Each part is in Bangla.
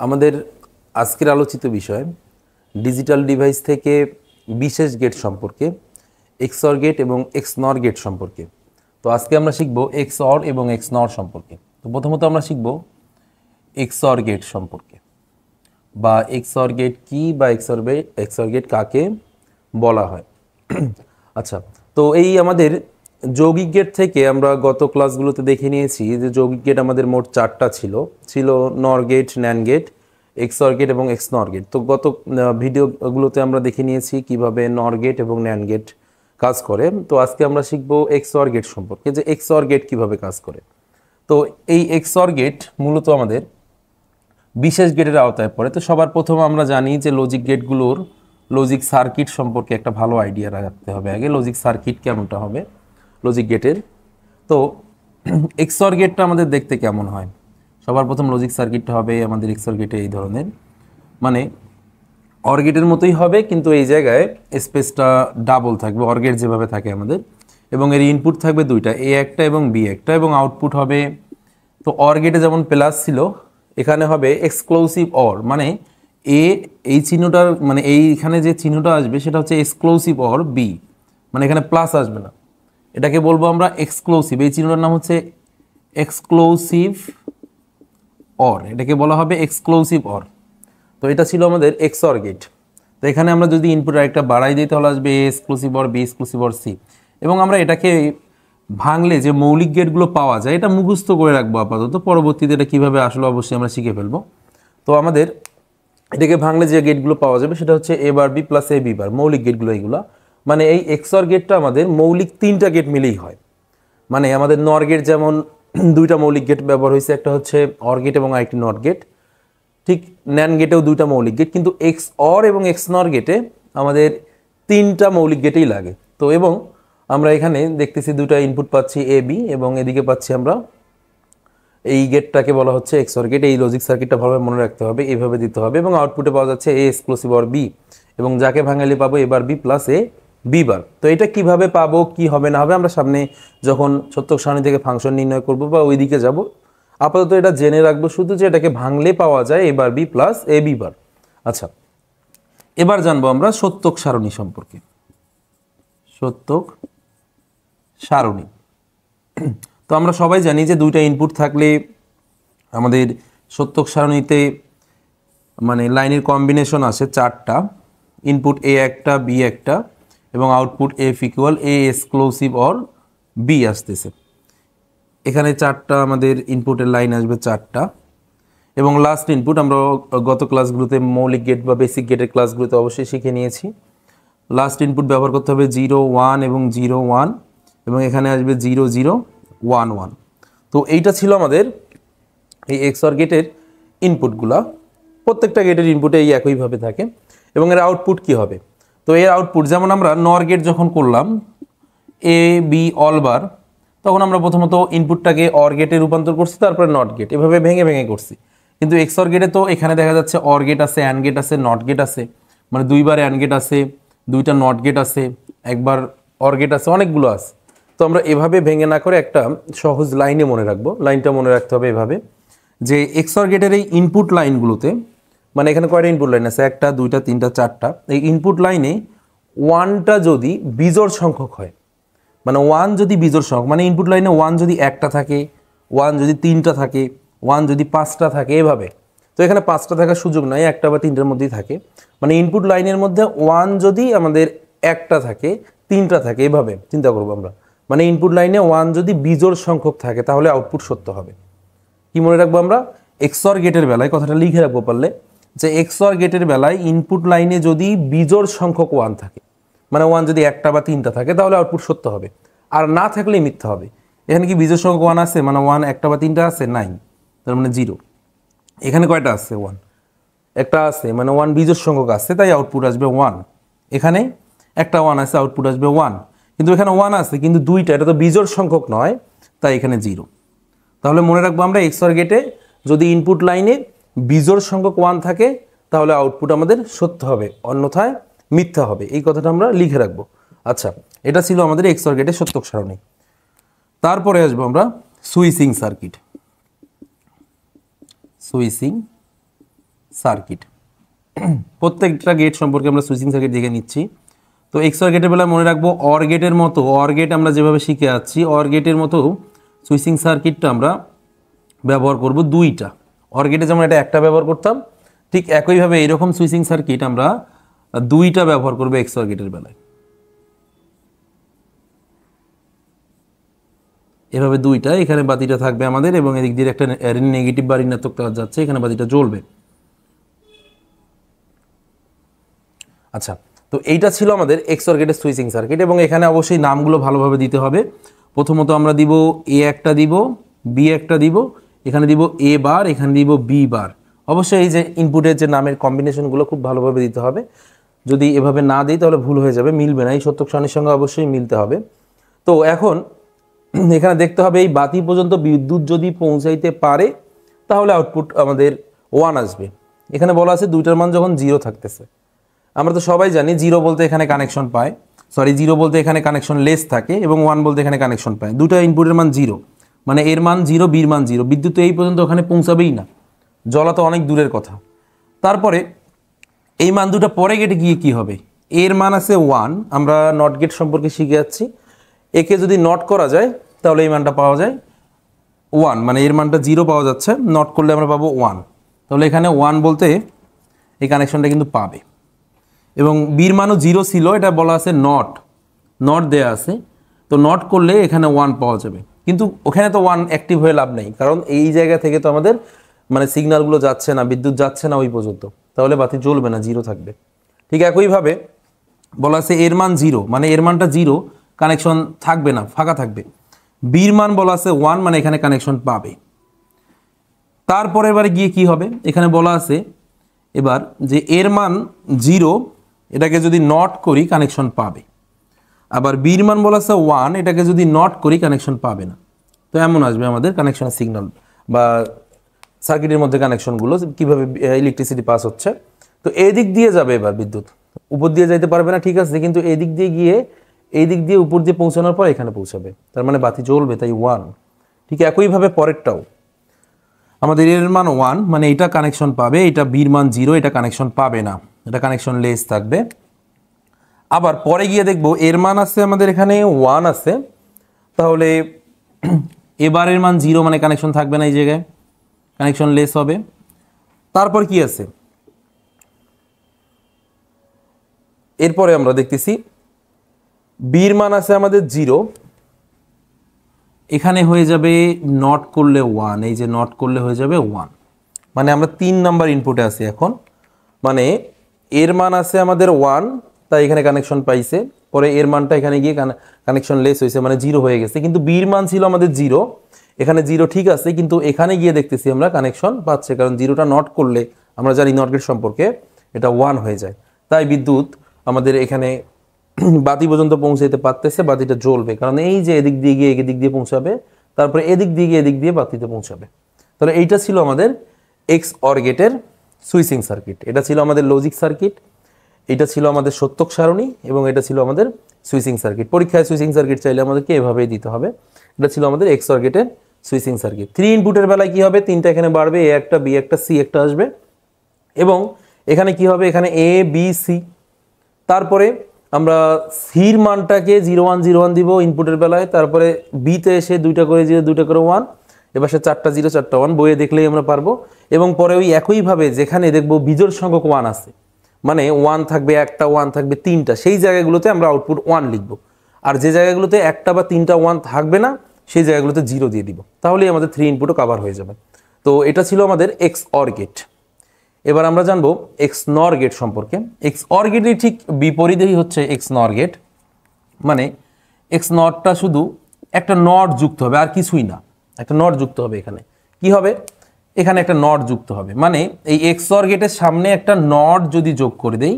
আমাদের আজকের আলোচিত বিষয় ডিজিটাল ডিভাইস থেকে বিশেষ গেট সম্পর্কে, এক্সঅর গেট এবং এক্সনর গেট সম্পর্কে। তো আজকে আমরা শিখব এক্সঅর এবং এক্সনর সম্পর্কে। তো প্রথমত আমরা শিখব এক্সঅর গেট সম্পর্কে, বা এক্সঅর গেট কি, বা এক্সঅর গেট কাকে বলা হয়। আচ্ছা, তো এই আমাদের যৌগিক গেট থেকে আমরা গত ক্লাসগুলোতে দেখে নিয়েছি যে যৌগিক গেট আমাদের মোট 4টা ছিল নর গেট, ন্যান্ড গেট, এক্সঅর গেট এবং এক্সনর গেট। তো গত ভিডিওগুলোতে আমরা দেখে নিয়েছি কিভাবে নর গেট এবং ন্যান্ড গেট কাজ করে। তো আজকে আমরা শিখবো এক্সঅর গেট সম্পর্কে, যে এক্সঅর গেট কিভাবে কাজ করে। তো এই এক্সঅর গেট মূলত আমাদের বিশেষ গেটের আওতায় পড়ে। তো সবার প্রথম আমরা জানি যে লজিক গেটগুলোর লজিক সার্কিট সম্পর্কে একটা ভালো আইডিয়া রাখতে হবে। আগে লজিক সার্কিট কেমনটা হবে লজিক গেটের। তো এক্সঅর গেটটা আমাদের দেখতে কেমন হয়, সবার প্রথম লজিক সার্কিটটা হবে আমাদের এক্সঅর গেটে এই ধরনের, মানে অর গেটের মতোই হবে, কিন্তু এই জায়গায় স্পেসটা ডাবল থাকবে, অর গেট যেভাবে থাকে আমাদের, এবং এর ইনপুট থাকবে দুইটা, এ একটা এবং বি একটা, এবং আউটপুট হবে, তো অর গেটে যেমন প্লাস ছিল এখানে হবে এক্সক্লুসিভ অর, মানে এ এই চিহ্নটার মানে এইখানে যে চিহ্নটা আসবে সেটা হচ্ছে এক্সক্লুসিভ অর বি, মানে এখানে প্লাস আসবে না, এটাকে বলবো আমরা এক্সক্লুসিভ। এই চিহ্নটার নাম হচ্ছে এক্সক্লুসিভ অর, এটাকে বলা হবে এক্সক্লুসিভ অর। তো এটা ছিল আমাদের এক্সঅর গেট। তো এখানে আমরা যদি ইনপুট আরেকটা বাড়াই দিই তাহলে আসবে A exclusive or, B exclusive or, C. এবং আমরা এটাকে ভাঙলে যে মৌলিক গেটগুলো পাওয়া যায় এটা মুখস্থ করে রাখবো আপাতত, পরবর্তীতে এটা কীভাবে আসলে অবশ্যই আমরা শিখে ফেলবো। তো আমাদের এটাকে ভাঙলে যে গেটগুলো পাওয়া যাবে সেটা হচ্ছে এ বার বি প্লাস এ বি বার, মৌলিক গেটগুলো এইগুলো। মানে এই এক্সঅর গেটটা আমাদের মৌলিক 3টা গেট মিলেই হয়। মানে আমাদের নর গেট যেমন 2টা মৌলিক গেট ব্যবহার হয়েছে, একটা হচ্ছে অর গেট এবং আরেকটি নট গেট, ঠিক ন্যান্ড গেটেও 2টা মৌলিক গেট, কিন্তু এক্সঅর এবং এক্সনর গেটে আমাদের 3টা মৌলিক গেটেই লাগে। তো এবং আমরা এখানে দেখতেছি 2টা ইনপুট পাচ্ছি এ বি, এবং এদিকে পাচ্ছি আমরা এই গেটটাকে বলা হচ্ছে এক্সঅর গেট। এই লজিক সার্কিটটা ভালোভাবে মনে রাখতে হবে, এইভাবে দিতে হবে, এবং আউটপুটে পাওয়া যাচ্ছে এ এক্সক্লুসিভ অর বি, এবং যাকে ভাঙালে পাবো এ বার বি প্লাস এ বি বার। তো এটা কিভাবে পাবো, কি হবে না হবে, আমরা সামনে যখন সত্যক সারণী থেকে ফাংশন নির্ণয় করব বা ওই দিকে যাব, আপাতত এটা জেনে রাখবো শুধু যে এটাকে ভাঙলে পাওয়া যায় এ বার বি প্লাস এ বি বার। আচ্ছা, এবার জানবো আমরা সত্যক সারণী সম্পর্কে। সত্যক সারণী, তো আমরা সবাই জানি যে 2টা ইনপুট থাকলে আমাদের সত্যক সারণীতে মানে লাইনের কম্বিনেশন আসে 4টা, ইনপুট এ একটা, বি একটা, এবং output F equal A exclusive or B আসতেছে। এখানে 4টা আমাদের ইনপুটের লাইন আসবে 4টা, এবং লাস্ট ইনপুট আমরা গত ক্লাসগুলোতে মৌলিক গেট বা বেসিক গেটের ক্লাসগুলোতে অবশ্যই শিখে নিয়েছি। লাস্ট ইনপুট ব্যবহার করতে হবে 0 1 এবং 0 1, এবং এখানে আসবে 0 0 1 1। তো এইটা ছিল আমাদের এই এক্সঅর গেটের ইনপুটগুলা। প্রত্যেকটা গেটের ইনপুটে এই একইভাবে থাকে, এবং এর আউটপুট কি হবে। তো এর আউটপুট যেমন আমরা নর গেট যখন করলাম এ বি অল বার, তখন আমরা প্রথমত ইনপুটটাকে অর গেটে রূপান্তর করছি, তারপরে নট গেট, এভাবে ভেঙে ভেঙে করছি। কিন্তু এক্সঅর গেটে তো এখানে দেখা যাচ্ছে অর গেট আছে, অ্যান্ড গেট আছে, নট গেট আছে, মানে 2বার অ্যান্ড গেট আছে, 2টা নট গেট আছে, একবার অর গেট আছে, অনেকগুলো আছে। তো আমরা এভাবে ভেঙে না করে একটা সহজ লাইনে মনে রাখবো। লাইনটা মনে রাখতে হবে এভাবে, যে এক্সঅর গেটের এই ইনপুট লাইনগুলোতে, মানে এখানে কয়টা ইনপুট লাইন আছে, 1টা 2টা 3টা 4টা, এই ইনপুট লাইনে 1টা যদি বিজোড় সংখ্যক হয়, মানে 1 যদি বিজোড় সংখ্যক, মানে ইনপুট লাইনে 1 যদি 1টা থাকে, 1 যদি 3টা থাকে, 1 যদি 5টা থাকে, এভাবে। তো এখানে 5টা থাকার সুযোগ নাই, 1টা বা 3টার মধ্যেই থাকে। মানে ইনপুট লাইনের মধ্যে 1 যদি আমাদের 1টা থাকে, 3টা থাকে, এভাবে চিন্তা করবো আমরা। মানে ইনপুট লাইনে 1 যদি বিজোড় সংখ্যক থাকে তাহলে আউটপুট সত্য হবে। কি মনে রাখবো আমরা, এক্সঅর গেটের বেলায় কথাটা লিখে রাখবো পারলে, যে এক্সঅর গেটের বেলায় ইনপুট লাইনে যদি বিজোড় সংখ্যক 1 থাকে, মানে 1 যদি 1টা বা 3টা থাকে, তাহলে আউটপুট সত্য হবে, আর না থাকলে মিথ্যা হবে। এখানে কি বিজোড় সংখ্যক 1 আছে, মানে 1 1টা বা 3টা আছে, নাই, তার মানে 0। এখানে কয়টা আছে, 1 একটা আছে, মানে 1 বিজোড় সংখ্যক আছে, তাই আউটপুট আসবে 1। এখানে একটা 1 আছে, আউটপুট আসবে 1। কিন্তু এখানে 1 আছে কিন্তু 2টা, এটা তো বিজোড় সংখ্যক নয়, তাই এখানে 0। তাহলে মনে রাখবো আমরা এক্সঅর গেটে যদি ইনপুট লাইনে বিজোড় সংখ্যক 1 থাকে তাহলে আউটপুট আমাদের সত্য হবে, অন্যথায় মিথ্যা হবে। এই কথাটা আমরা লিখে রাখবো। আচ্ছা, এটা ছিল আমাদের এক্সঅর গেটের সত্যক সারণী। তারপরে আসবো আমরা সুইচিং সার্কিট। Switching circuit. প্রত্যেকটা গেট সম্পর্কে আমরা সুইচিং সার্কিট দেখে নিচ্ছি। তো এক্সঅর গেটের বেলায় মনে রাখবো অর গেটের মতো, অর গেট আমরা যেভাবে শিখে আছি অর গেটের মতো সুইচিং সার্কিটটা আমরা ব্যবহার করব দুইটা। অর গেটে যেমন এটা একটা ব্যবহার করতাম, ঠিক একইভাবে এরকম সুইচিং সার্কিট আমরা দুইটা ব্যবহার করব এক্সঅর গেটের বেলায়। এভাবে দুইটা, এখানে বাতিটা থাকবে আমাদের এবং এদিক দিয়ে একটা নেগেটিভ বা ঋণাত্মক তার যাচ্ছে, এখানে বাতিটা জ্বলবে। আচ্ছা, তো এইটা ছিল আমাদের এক্সঅর গেটের সুইচিং সার্কিট এবং এখানে অবশ্যই নামগুলো ভালোভাবে দিতে হবে। প্রথমত আমরা দিব এ একটা দিব, বি একটা দিব, এখানে দিব এ বার, এখানে দিব বি বার। অবশ্যই এই যে ইনপুটের যে নামের কম্বিনেশনগুলো খুব ভালোভাবে দিতে হবে। যদি এভাবে না দিই তাহলে ভুল হয়ে যাবে, মিলবে না। এই সত্যক সারণীর সঙ্গে অবশ্যই মিলতে হবে। তো এখন এখানে দেখতে হবে এই বাতি পর্যন্ত বিদ্যুৎ যদি পৌঁছাইতে পারে তাহলে আউটপুট আমাদের 1 আসবে। এখানে বলা আছে দুইটার মান যখন 0 থাকতেছে। আমরা তো সবাই জানি 0 বলতে এখানে কানেকশন পায়, 0 বলতে এখানে কানেকশন লেস থাকে এবং 1 বলতে এখানে কানেকশন পায়। দুটো ইনপুটের মান 0, মানে এর মান 0, বির মান 0। বিদ্যুৎ এই পর্যন্ত ওখানে পৌঁছাবেই না, জ্বলা তো অনেক দূরের কথা। তারপরে এই মান দুটো পরে গেটে গিয়ে কি হবে? এর মান আছে 1, আমরা নট গেট সম্পর্কে শিখে যাচ্ছি। একে যদি নট করা যায় তাহলে এই মানটা পাওয়া যায় 1, মানে এর মানটা 0 পাওয়া যাচ্ছে, নট করলে আমরা পাবো 1। তাহলে এখানে 1 বলতে এই কানেকশনটা কিন্তু পাবে। এবং বির মানও 0 ছিল, এটা বলা আছে নট দেয়া আছে, তো নট করলে এখানে 1 পাওয়া যাবে। কিন্তু ওখানে তো 1 অ্যাক্টিভ হয়ে লাভ নেই, কারণ এই জায়গা থেকে তো আমাদের মানে সিগন্যালগুলো যাচ্ছে না, বিদ্যুৎ যাচ্ছে না ওই পর্যন্ত, তাহলে বাতি জ্বলবে না, 0 থাকবে। ঠিক একইভাবে বলা আছে এর মান 0, মানে এর মানটা 0, কানেকশন থাকবে না, ফাঁকা থাকবে। বির মান বলা আছে 1, মানে এখানে কানেকশন পাবে। তারপরে এবারে গিয়ে কি হবে? এখানে বলা আছে এবার যে এর মান 0, এটাকে যদি নট করি কানেকশন পাবে। আবার বির মান বলা আছে 1, এটাকে যদি নট করি কানেকশন পাবে না। তো এমন আসবে আমাদের কানেকশনের সিগন্যাল বা সার্কিটের মধ্যে কানেকশনগুলো কীভাবে ইলেকট্রিসিটি পাস হচ্ছে। তো এই দিক দিয়ে যাবে এবার বিদ্যুৎ, উপর দিয়ে যাইতে পারবে না, ঠিক আছে, কিন্তু এই দিক দিয়ে গিয়ে এই দিক দিয়ে উপর দিয়ে পৌঁছানোর পর এখানে পৌঁছাবে, তার মানে বাতি জ্বলবে, তাই 1। ঠিক একইভাবে পরেরটাও আমাদের এর মান 1, মানে এটা কানেকশন পাবে, এটা বির মান 0, এটা কানেকশন পাবে না, এটা কানেকশন লেস থাকবে। আবার পরে গিয়ে দেখব এর মান আছে আমাদের এখানে 1 আছে, তাহলে এবারের মান 0, মানে কানেকশন থাকবে না, এই জায়গায় কানেকশন লেস হবে। তারপর কি আছে? এরপরে আমরা দেখতেছি বির মান আছে আমাদের 0, এখানে হয়ে যাবে নট করলে 1, এই যে নট করলে হয়ে যাবে 1, মানে আমরা 3 নাম্বার ইনপুটে আছি এখন। মানে এর মান আছে আমাদের 1, তাই এখানে কানেকশন পাইছে, পরে এর মানটা এখানে গিয়ে কানেকশন লেস হয়েছে, মানে 0 হয়ে গেছে। কিন্তু বির মান ছিল আমাদের 0, এখানে 0 ঠিক আছে, কিন্তু এখানে গিয়ে দেখতেছি আমরা কানেকশন পাচ্ছে, কারণ 0টা নট করলে আমরা জানি নট গেট সম্পর্কে এটা 1 হয়ে যায়। তাই বিদ্যুৎ আমাদের এখানে বাতি পর্যন্ত পৌঁছাইতে পারতেছে, বাতিটা জ্বলবে, কারণ এই যে এদিক দিয়ে গিয়ে এদিক দিয়ে পৌঁছাবে, তারপরে এদিক দিয়ে গিয়ে এদিক দিয়ে বাতিতে পৌঁছাবে। তাহলে এইটা ছিল আমাদের এক্সঅর গেটের সুইচিং সার্কিট, এটা ছিল আমাদের লজিক সার্কিট, এটা ছিল আমাদের সত্যক সারণী এবং এটা ছিল আমাদের সুইচিং সার্কিট। পরীক্ষায় সুইচিং সার্কিট চাইলে আমাদেরকে এভাবেই দিতে হবে। এটা ছিল আমাদের এক্সঅর গেটের সুইচিং সার্কিট। 3 ইনপুটের বেলায় কি হবে? 3টা এখানে বাড়বে, এ একটা, বি একটা, সি একটা আসবে এবং এখানে কি হবে? এখানে এ বি সি। তারপরে আমরা সির মানটাকে 0 1 0 1 দিব ইনপুটের বেলায়, তারপরে বিতে এসে 2টা করে 0 2টা করে 1, এবার সে 4টা 0 4টা 1, বইয়ে দেখলেই আমরা পারবো। এবং পরে ওই একইভাবে যেখানে দেখবো বিজোড় সংখ্যক 1 আছে, মানে 1 থাকবে, একটা 1 থাকবে, 3টা, সেই জায়গাগুলোতে আমরা আউটপুট 1 লিখবো। আর যে জায়গাগুলোতে একটা বা 3টা 1 থাকবে না সেই জায়গাগুলোতে 0 দিয়ে দিব, তাহলেই আমাদের 3 ইনপুটও কভার হয়ে যাবে। তো এটা ছিল আমাদের এক্সঅর গেট। এবার আমরা জানবো এক্সনর গেট সম্পর্কে। এক্সঅর গেটের ঠিক বিপরীতেই হচ্ছে এক্সনর গেট, মানে এক্সনরটা শুধু একটা নট যুক্ত হবে আর কিছুই না, একটা নট যুক্ত হবে। এখানে কি হবে? এখানে একটা নট যুক্ত হবে, মানে এই এক্সঅর গেটের সামনে একটা নট যদি যোগ করে দেই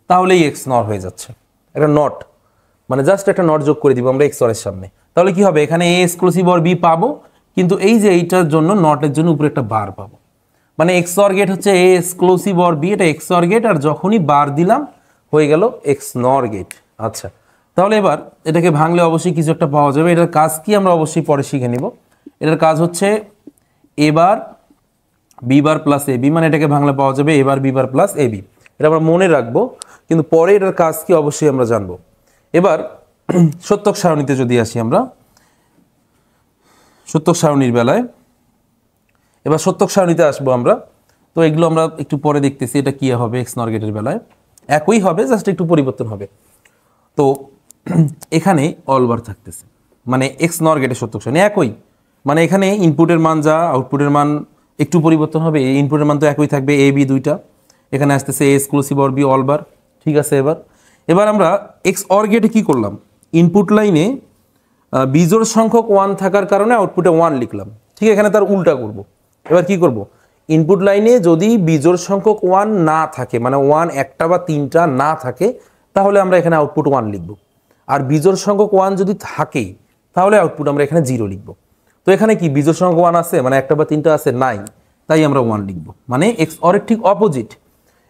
তাহলেই এক্সনর হয়ে যাচ্ছে। একটা নট মানে জাস্ট একটা নট যোগ করে দিব আমরা এক্সঅরের সামনে, তাহলে কি হবে? এখানে এ এক্সক্লুসিভ অর বি পাবো, কিন্তু এই যে এইটার জন্য নটের জন্য উপরে একটা বার পাবো, মানে এক্সঅর গেট হচ্ছে এ এক্সক্লুসিভ অর বি, এটা এক্সঅর গেট, আর যখনই বার দিলাম হয়ে গেল এক্সনর গেট। আচ্ছা, তাহলে এবার এটাকে ভাঙলে অবশ্যই কিছু একটা পাওয়া যাবে। এটার কাজ কি আমরা অবশ্যই পরে শিখে নিব। এটার কাজ হচ্ছে এবার B bar plus A B, মানে এটাকে ভাঙলে পাওয়া যাবে এ বার B bar plus A B. এটা আমরা মনে রাখবো, কিন্তু পরে এটার কাজ কি অবশ্যই আমরা জানবো। এবার সত্যক সারণীতে যদি আসি আমরা, সত্যক সারণীর বেলায় এবার সত্যক সারণীতে আসবো আমরা। তো এগুলো আমরা একটু পরে দেখতেছি এটা কি হবে। এক্স নর গেটের বেলায় একই হবে, জাস্ট একটু পরিবর্তন হবে। তো এখানে অল বার থাকতেছে, মানে এক্স নর গেটের সত্যক সারণী একই, মানে এখানে ইনপুটের মান যা আউটপুটের মান একটু পরিবর্তন হবে। ইনপুটের মান তো একই থাকবে, এ বি দুইটা, এখানে আসতেছে A exclusive or B all bar, ঠিক আছে। এবার আমরা এক্স অর গেটে কী করলাম, ইনপুট লাইনে বিজোড় সংখ্যক 1 থাকার কারণে আউটপুটে 1 লিখলাম, ঠিক এখানে তার উল্টা করব। এবার কি করব, ইনপুট লাইনে যদি বিজোড় সংখ্যক 1 না থাকে, মানে 1 একটা বা তিনটা না থাকে, তাহলে আমরা এখানে আউটপুট 1 লিখব। আর বিজোড় সংখ্যক 1 যদি থাকে তাহলে আউটপুট আমরা এখানে 0 লিখব। তো এখানে কি বিজোড় সংখ্যক 1 আছে, মানে একটা বা তিনটা আছে, নাই, তাই আমরা 1 লিখব। মানে এক্স অর এর ঠিক অপোজিট,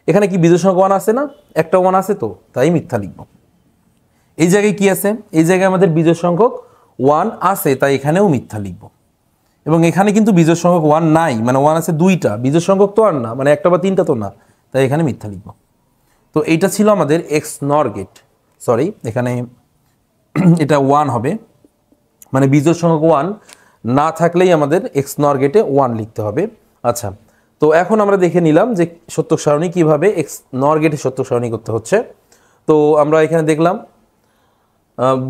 এখানে কি বিজোড় সংখ্যক 1 আছে না, একটা 1 আছে, তো তাই মিথ্যা লিখব। এই জায়গায় কি আছে, এই জায়গায় আমাদের বিজোড় সংখ্যক 1 আছে, তাই এখানেও মিথ্যা লিখব। এবং এখানে কিন্তু বিজোড় সংখ্যক 1 নাই, মানে 1 আছে দুইটা, বিজোড় সংখ্যক তো আর না, মানে একটা বা তিনটা তো না, তাই এখানে মিথ্যা লিখব। তো এইটা ছিল আমাদের এক্স নর গেট, সরি এখানে এটা 1 হবে, মানে বিজোড় সংখ্যক 1 না থাকলেই আমাদের এক্স নর গেটে 1 লিখতে হবে। আচ্ছা, তো এখন আমরা দেখে নিলাম যে সত্যক সারণী কীভাবে এক্স নর গেটে সত্যক সারণী করতে হচ্ছে। তো আমরা এখানে দেখলাম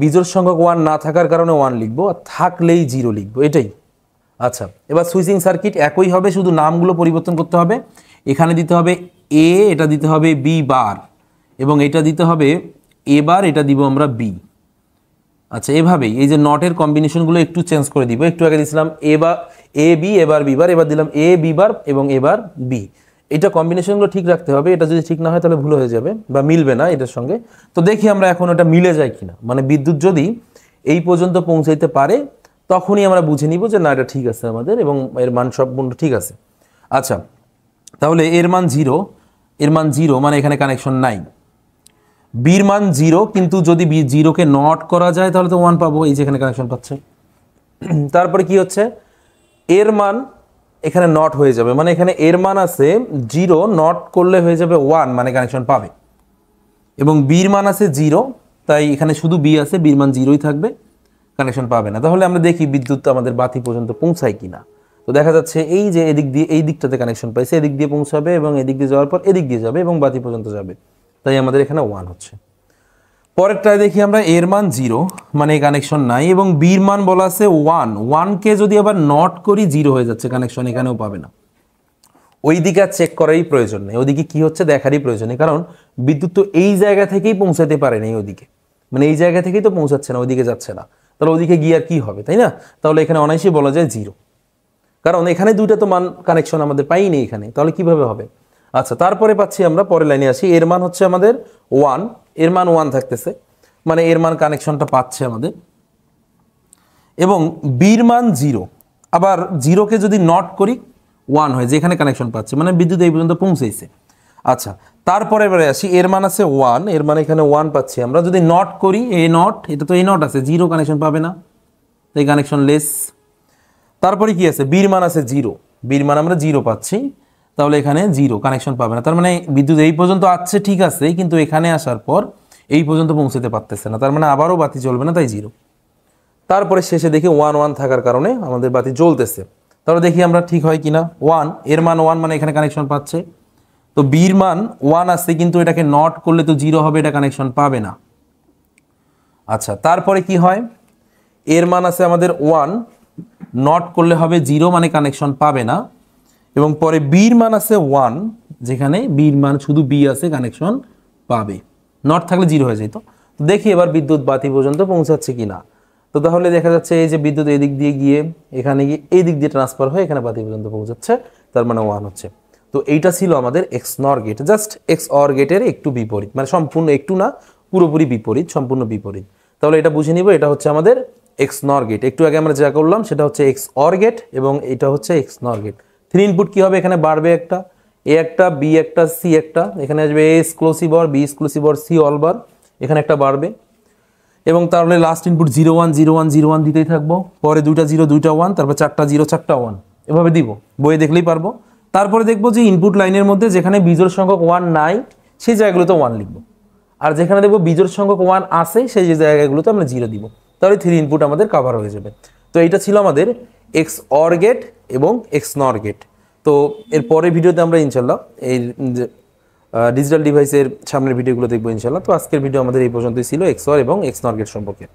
বিজোড় সংখ্যক 1 না থাকার কারণে 1 লিখবো, আর থাকলেই 0 লিখবো, এটাই। আচ্ছা, এবার সুইচিং সার্কিট একই হবে, শুধু নামগুলো পরিবর্তন করতে হবে। এখানে দিতে হবে এ, এটা দিতে হবে বি বার, এবং এটা দিতে হবে এ বার, এটা দিব আমরা বি। আচ্ছা, এভাবেই এই যে নটের কম্বিনেশনগুলো একটু চেঞ্জ করে দিব। একটু আগে দিয়েছিলাম এ বি, এবার বি বার, এবার দিলাম এ বি বার এবং এবার বি। এটা কম্বিনেশনগুলো ঠিক রাখতে হবে, এটা যদি ঠিক না হয় তাহলে ভুল হয়ে যাবে বা মিলবে না এটার সঙ্গে। তো দেখি আমরা এখন এটা মিলে যায় কিনা, মানে বিদ্যুৎ যদি এই পর্যন্ত পৌঁছাইতে পারে তখনই আমরা বুঝে নিব যে না এটা ঠিক আছে আমাদের, এবং এর মান সম্পূর্ণ ঠিক আছে। আচ্ছা, তাহলে এর মান 0, এর মান 0 মানে এখানে কানেকশন নাই। বির মান 0, কিন্তু যদি বি 0কে নট করা যায় তাহলে তো 1 পাবো, এই যে এখানে কানেকশন পাচ্ছে। তারপরে কি হচ্ছে, এর মান এখানে নট হয়ে যাবে, মানে এখানে এর মান আছে 0, নট করলে হয়ে যাবে 1, মানে কানেকশন পাবে। এবং বির মান আছে 0, তাই এখানে শুধু বি আছে, বির মান 0ই থাকবে, কানেকশন পাবে না। তাহলে আমরা দেখি বিদ্যুৎ আমাদের বাতি পর্যন্ত পৌঁছায় কিনা। তো দেখা যাচ্ছে এই যে এদিক দিয়ে, এই দিকটাতে কানেকশন পাইছে, এদিক দিয়ে পৌঁছাবে এবং এদিক দিয়ে যাওয়ার পর এদিক দিয়ে যাবে এবং বাতি পর্যন্ত যাবে, তাই আমাদের এখানে 1 হচ্ছে। পরেরটায় দেখি আমরা এর মান 0, মানে কানেকশন নাই, এবং বির মান বলা আছে 1, 1কে যদি আবার নট করি 0 হয়ে যাচ্ছে, কানেকশন এখানেও পাবে না। ওই দিকে আর চেক করারই প্রয়োজন নেই, ওইদিকে কি হচ্ছে দেখারই প্রয়োজন নেই, কারণ বিদ্যুৎ তো এই জায়গা থেকেই পৌঁছাতে পারে না, ওইদিকে, মানে এই জায়গা থেকেই তো পৌঁছাচ্ছে না, ওইদিকে যাচ্ছে না, তাহলে ওইদিকে গিয়ে আর কি হবে, তাই না? তাহলে এখানে অনায়াসেই বলা যায় 0, কারণ এখানে দুইটা তো মান কানেকশন আমাদের পাইনি এখানে, তাহলে কিভাবে হবে? আচ্ছা, তারপরে পাচ্ছি আমরা, পরের লাইনে আসি, এর মান হচ্ছে আমাদের 1, এর মান 1 থাকতেছে, মানে এর মান কানেকশনটা পাচ্ছে আমাদের, এবং বির মান 0, আবার 0কে যদি নট করি 1 হয়, যেখানে কানেকশন পাচ্ছে, মানে বিদ্যুৎ এই পর্যন্ত পৌঁছেছে। আচ্ছা, তারপরে এবারে আসি, এর মান আছে 1, এর মানে এখানে 1 পাচ্ছি আমরা, যদি নট করি এ নট, এটা তো এ নট আছে, 0 কানেকশন পাবে না, তাই কানেকশন লেস। তারপরে কি আছে, বির মান আছে 0, বির মান আমরা 0 পাচ্ছি, তাহলে এখানে 0 কানেকশন পাবে না, তার মানে বিদ্যুৎ এই পর্যন্ত আসছে ঠিক আছে, কিন্তু এখানে আসার পর এই পর্যন্ত পৌঁছতে পারতেছে না, তার মানে আবারও বাতি জ্বলবে না, তাই 0। তারপরে শেষে দেখি 1 1 থাকার কারণে আমাদের বাতি জ্বলতেছে, তাহলে দেখি আমরা ঠিক হয় কিনা। 1, এর মান 1, মানে এখানে কানেকশন পাচ্ছে, তো বির মান 1 আসছে, কিন্তু এটাকে নট করলে তো 0 হবে, এটা কানেকশন পাবে না। আচ্ছা, তারপরে কি হয়, এর মান আছে আমাদের 1, নট করলে হবে 0, মানে কানেকশন পাবে না, এবং পরে বির মান আছে 1, যেখানে বির মান শুধু বি আছে, কানেকশন পাবে, নট থাকলে 0 হয়ে যেত। তো দেখি এবার বিদ্যুৎ বাতি পর্যন্ত পৌঁছাচ্ছে কিনা। তো তাহলে দেখা যাচ্ছে এই যে বিদ্যুৎ এদিক দিয়ে গিয়ে এখানে গিয়ে এই দিক দিয়ে ট্রান্সফার হয়ে এখানে বাতি পর্যন্ত পৌঁছাচ্ছে, তার মানে 1 হচ্ছে। তো এইটা ছিল আমাদের এক্স নর গেট, জাস্ট এক্স অর গেটের একটু বিপরীত, মানে সম্পূর্ণ একটু না, পুরোপুরি বিপরীত, সম্পূর্ণ বিপরীত। তাহলে এটা বুঝে নিব, এটা হচ্ছে আমাদের এক্স নর গেট। একটু আগে আমরা যা করলাম সেটা হচ্ছে এক্স অর গেট, এবং এটা হচ্ছে এক্স নর গেট। 3 ইনপুট কি হবে, এখানে বাড়বে একটা, এ একটা, বি একটা, সি একটা, এখানে আসবে A exclusive or, B exclusive or, C all bar, এখানে একটা বাড়বে, এবং তাহলে লাস্ট ইনপুট 0 1 0 1 0 1 দিতেই থাকবো, পরে 2টা 0 2টা 1, তারপর 4টা 0 4টা 1, এভাবে দিব, বইয়ে দেখলেই পারবো। তারপরে দেখবো যে ইনপুট লাইনের মধ্যে যেখানে বিজোড় সংখ্যক 1 নাই সেই জায়গাগুলোতে 1 লিখবো, আর যেখানে দেখবো বিজোড় সংখ্যক 1 আছে সেই যে জায়গাগুলোতে আমরা 0 দিব। তাহলে 3 ইনপুট আমাদের কভার হয়ে যাবে। তো এইটা ছিল আমাদের এক্স অর গেট এবং এক্স নর গেট। তো এর পরের ভিডিওতে আমরা ইনশাল্লাহ এই ডিজিটাল ডিভাইসের সামনের ভিডিওগুলো দেখবো ইনশাল্লাহ। তো আজকের ভিডিও আমাদের এই পর্যন্তই ছিল এক্স অর এবং এক্স নর গেট সম্পর্কে।